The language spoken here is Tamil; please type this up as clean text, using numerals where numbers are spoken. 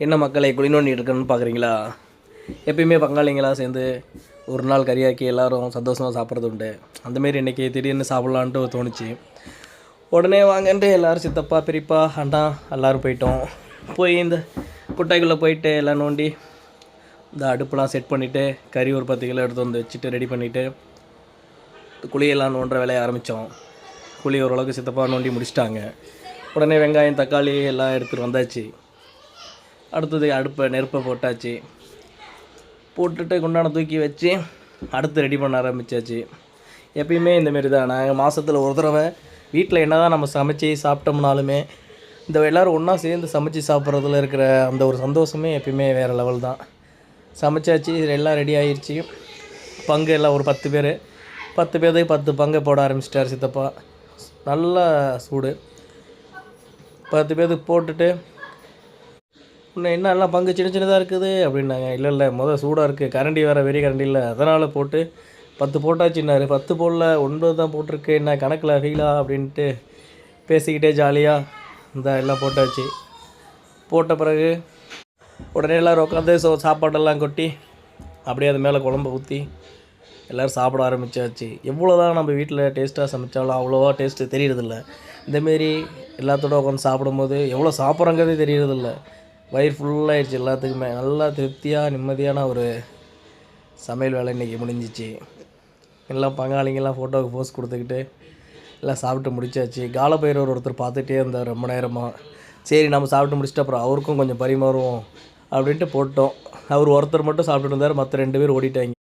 என்ன மக்களை குழி நோண்டி இருக்குன்னு பார்க்குறீங்களா? எப்பயுமே பங்காளிங்களாக சேர்ந்து ஒரு நாள் கறியாக்கி எல்லோரும் சந்தோஷமாக சாப்பிட்றது உண்டு. அந்தமாரி இன்றைக்கி திடீர்னு சாப்பிட்லான்ட்டு தோணுச்சு. உடனே வாங்கன்ட்டு எல்லோரும் சித்தப்பா பெரியப்பா அண்ணா எல்லோரும் போயிட்டோம். போய் இந்த குட்டைக்குள்ளே போயிட்டு எல்லாம் நோண்டி இந்த அடுப்பெலாம் செட் பண்ணிவிட்டு கறி ஒரு 10 கிலோ எடுத்து வந்து வச்சுட்டு ரெடி பண்ணிவிட்டு குழியெல்லாம் நோண்டுற வேலையை ஆரம்பித்தோம். குழி ஓரளவுக்கு சித்தப்பா நோண்டி முடிச்சிட்டாங்க. உடனே வெங்காயம் தக்காளி எல்லாம் எடுத்துகிட்டு வந்தாச்சு. அடுத்தது நெருப்பை போட்டாச்சு. போட்டுட்டு குண்டானை தூக்கி வச்சு அடுத்து ரெடி பண்ண ஆரம்பித்தாச்சு. எப்பயுமே இந்தமாரி தான். நாங்கள் மாதத்தில் ஒரு தடவை வீட்டில் என்ன தான் நம்ம சமைச்சி சாப்பிட்டோம்னாலுமே இந்த எல்லோரும் ஒன்றா சேர்ந்து சமைச்சி சாப்பிட்றதுல இருக்கிற அந்த ஒரு சந்தோஷமே எப்பயுமே வேறு லெவல் தான். சமைச்சாச்சு, எல்லாம் ரெடி ஆகிடுச்சி. பங்கு எல்லாம் ஒரு 10 பேர் 10 பேர்த்துக்கு 10 பங்கை போட ஆரம்பிச்சிட்டார் சித்தப்பா. நல்லா சூடு. 10 பேர்த்துக்கு போட்டுட்டு இன்னும் என்ன எல்லாம் பங்கு சின்ன சின்னதாக இருக்குது அப்படின்னாங்க. இல்லை சூடாக இருக்குது, கரண்டி வேறு வெறி கரண்டி இல்லை, அதனால் போட்டு 10 போட்டாச்சுன்னாரு. 10 போடல 9 தான் போட்டிருக்கு, என்ன கணக்கில் ஃபீலா அப்படின்ட்டு பேசிக்கிட்டே ஜாலியாக இந்த எல்லாம் போட்டாச்சு. போட்ட பிறகு உடனே எல்லோரும் உட்காந்து சாப்பாடெல்லாம் கொட்டி அப்படியே அது மேலே குழம்பு ஊற்றி எல்லோரும் சாப்பிட ஆரம்பித்தாச்சு. எவ்வளோ தான் நம்ம வீட்டில் டேஸ்ட்டாக சமைச்சாலும் அவ்வளோவா டேஸ்ட்டு தெரியறதில்ல. இந்தமாரி எல்லாத்தோட உட்காந்து சாப்பிடும்போது எவ்வளோ சாப்பிட்றங்கிறதே தெரியறதில்ல. வயிறு ஃபுல்லாகிடுச்சு எல்லாத்துக்குமே. நல்லா திருப்தியாக நிம்மதியான ஒரு சமையல் வேலை இன்றைக்கி முடிஞ்சிச்சு. எல்லாம் பங்காளிங்கெல்லாம் ஃபோட்டோவுக்கு போஸ் கொடுத்துக்கிட்டு எல்லாம் சாப்பிட்டு முடிச்சாச்சு. காலபைரவர் ஒருத்தர் பார்த்துட்டே இருந்தார் ரொம்ப நேரமாக. சரி நம்ம சாப்பிட்டு முடிச்சுட்டு அப்புறம் அவருக்கும் கொஞ்சம் பரிமாறுவோம் அப்படின்ட்டு போட்டோம். அவர் ஒருத்தர் மட்டும் சாப்பிட்டுட்டு இருந்தார், மற்ற 2 பேர் ஓடிட்டாங்க.